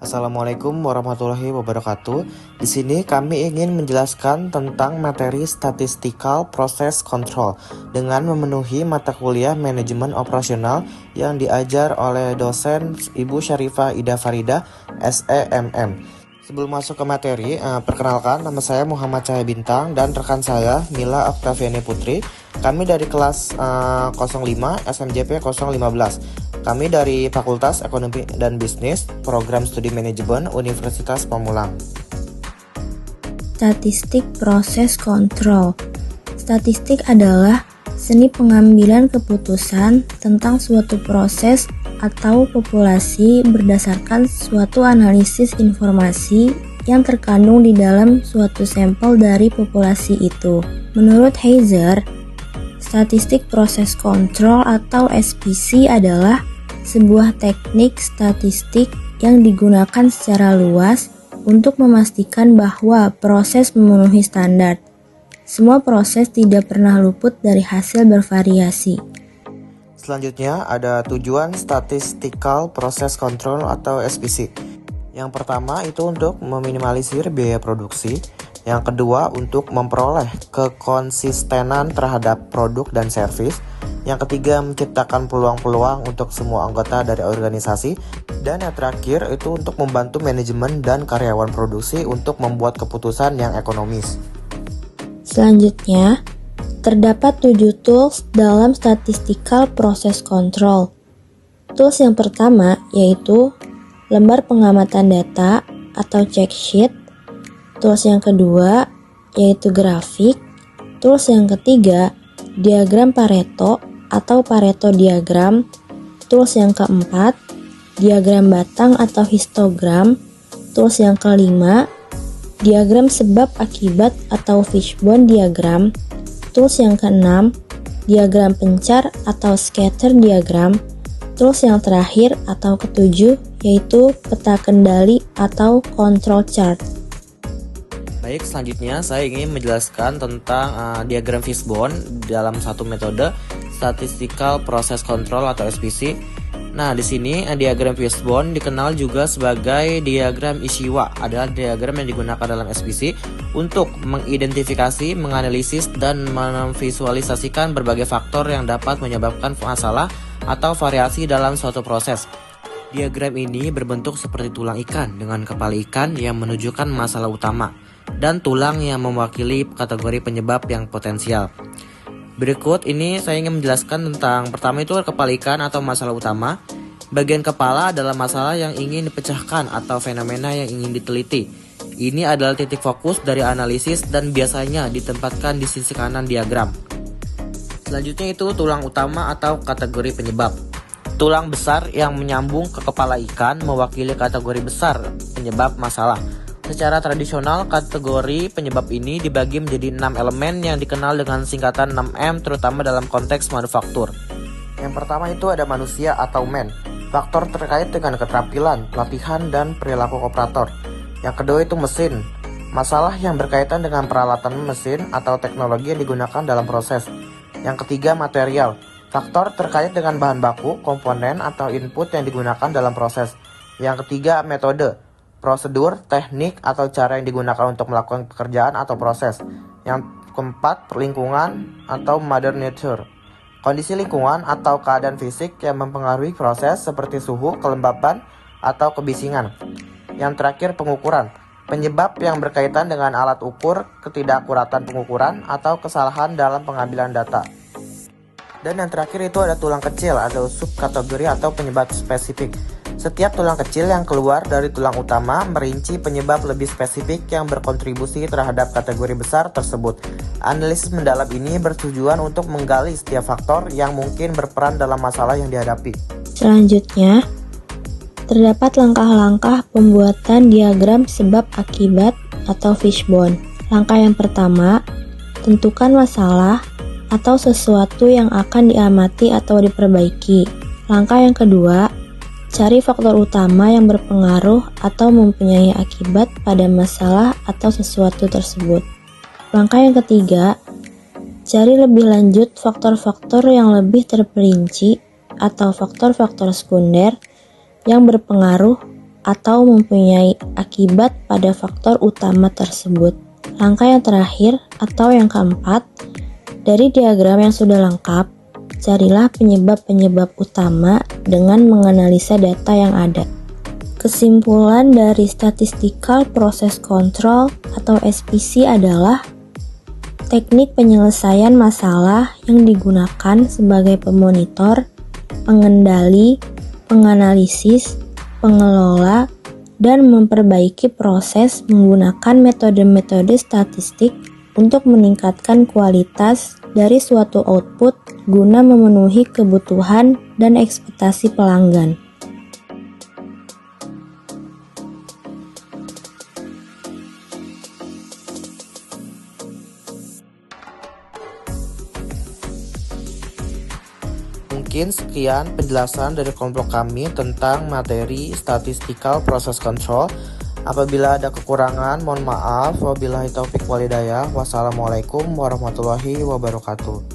Assalamualaikum warahmatullahi wabarakatuh. Di sini kami ingin menjelaskan tentang materi Statistical Process Control dengan memenuhi mata kuliah Manajemen Operasional yang diajar oleh dosen Ibu Syarifah Ida Farida, SEMM. Sebelum masuk ke materi, perkenalkan nama saya Muhammad Cahaya Bintang dan rekan saya Mila Oktaviani Putri. Kami dari kelas 05 SMJP 015. Kami dari Fakultas Ekonomi dan Bisnis, Program Studi Manajemen Universitas Pamulang. Statistik proses kontrol. Statistik adalah seni pengambilan keputusan tentang suatu proses atau populasi berdasarkan suatu analisis informasi yang terkandung di dalam suatu sampel dari populasi itu. Menurut Heiser, statistik proses kontrol atau SPC adalah sebuah teknik statistik yang digunakan secara luas untuk memastikan bahwa proses memenuhi standar. Semua proses tidak pernah luput dari hasil bervariasi. Selanjutnya ada tujuan Statistical Process Control atau SPC. Yang pertama itu untuk meminimalisir biaya produksi. Yang kedua untuk memperoleh kekonsistenan terhadap produk dan servis. Yang ketiga menciptakan peluang-peluang untuk semua anggota dari organisasi. Dan yang terakhir itu untuk membantu manajemen dan karyawan produksi untuk membuat keputusan yang ekonomis. Selanjutnya, terdapat 7 tools dalam Statistical Process Control. Tools yang pertama yaitu lembar pengamatan data atau check sheet. Tools yang kedua yaitu grafik. Tools yang ketiga diagram Pareto atau Pareto diagram. Tools yang keempat diagram batang atau histogram. Tools yang kelima diagram sebab akibat atau fishbone diagram. Tools yang keenam diagram pencar atau scatter diagram. Tools yang terakhir atau ketujuh yaitu peta kendali atau control chart. Baik, selanjutnya saya ingin menjelaskan tentang diagram fishbone dalam satu metode Statistical Process Control atau SPC. Nah, di sini diagram fishbone dikenal juga sebagai diagram Ishiwa, adalah diagram yang digunakan dalam SPC untuk mengidentifikasi, menganalisis, dan memvisualisasikan berbagai faktor yang dapat menyebabkan masalah atau variasi dalam suatu proses. Diagram ini berbentuk seperti tulang ikan dengan kepala ikan yang menunjukkan masalah utama dan tulang yang mewakili kategori penyebab yang potensial. Berikut ini saya ingin menjelaskan tentang pertama itu kepala ikan atau masalah utama. Bagian kepala adalah masalah yang ingin dipecahkan atau fenomena yang ingin diteliti. Ini adalah titik fokus dari analisis dan biasanya ditempatkan di sisi kanan diagram. Selanjutnya itu tulang utama atau kategori penyebab. Tulang besar yang menyambung ke kepala ikan mewakili kategori besar penyebab masalah. Secara tradisional, kategori penyebab ini dibagi menjadi 6 elemen yang dikenal dengan singkatan 6M terutama dalam konteks manufaktur. Yang pertama itu ada manusia atau man, faktor terkait dengan keterampilan, pelatihan, dan perilaku operator. Yang kedua itu mesin, masalah yang berkaitan dengan peralatan mesin atau teknologi yang digunakan dalam proses. Yang ketiga material, faktor terkait dengan bahan baku, komponen, atau input yang digunakan dalam proses. Yang ketiga metode, prosedur, teknik, atau cara yang digunakan untuk melakukan pekerjaan atau proses. Yang keempat, lingkungan atau mother nature. Kondisi lingkungan atau keadaan fisik yang mempengaruhi proses seperti suhu, kelembapan, atau kebisingan. Yang terakhir, pengukuran. Penyebab yang berkaitan dengan alat ukur, ketidakakuratan pengukuran, atau kesalahan dalam pengambilan data. Dan yang terakhir itu ada tulang kecil atau subkategori atau penyebab spesifik. Setiap tulang kecil yang keluar dari tulang utama merinci penyebab lebih spesifik yang berkontribusi terhadap kategori besar tersebut. Analisis mendalam ini bertujuan untuk menggali setiap faktor yang mungkin berperan dalam masalah yang dihadapi. Selanjutnya, terdapat langkah-langkah pembuatan diagram sebab akibat atau fishbone. Langkah yang pertama, tentukan masalah atau sesuatu yang akan diamati atau diperbaiki. Langkah yang kedua, cari faktor utama yang berpengaruh atau mempunyai akibat pada masalah atau sesuatu tersebut. Langkah yang ketiga, cari lebih lanjut faktor-faktor yang lebih terperinci atau faktor-faktor sekunder yang berpengaruh atau mempunyai akibat pada faktor utama tersebut. Langkah yang terakhir atau yang keempat, dari diagram yang sudah lengkap, carilah penyebab-penyebab utama dengan menganalisa data yang ada. Kesimpulan dari Statistical Process Control atau SPC adalah teknik penyelesaian masalah yang digunakan sebagai pemonitor, pengendali, penganalisis, pengelola, dan memperbaiki proses menggunakan metode-metode statistik untuk meningkatkan kualitas dari suatu output guna memenuhi kebutuhan dan ekspektasi pelanggan. Mungkin sekian penjelasan dari kelompok kami tentang materi Statistical Process Control. Apabila ada kekurangan, mohon maaf. Wabillahi taufiq walhidayah. Wassalamualaikum warahmatullahi wabarakatuh.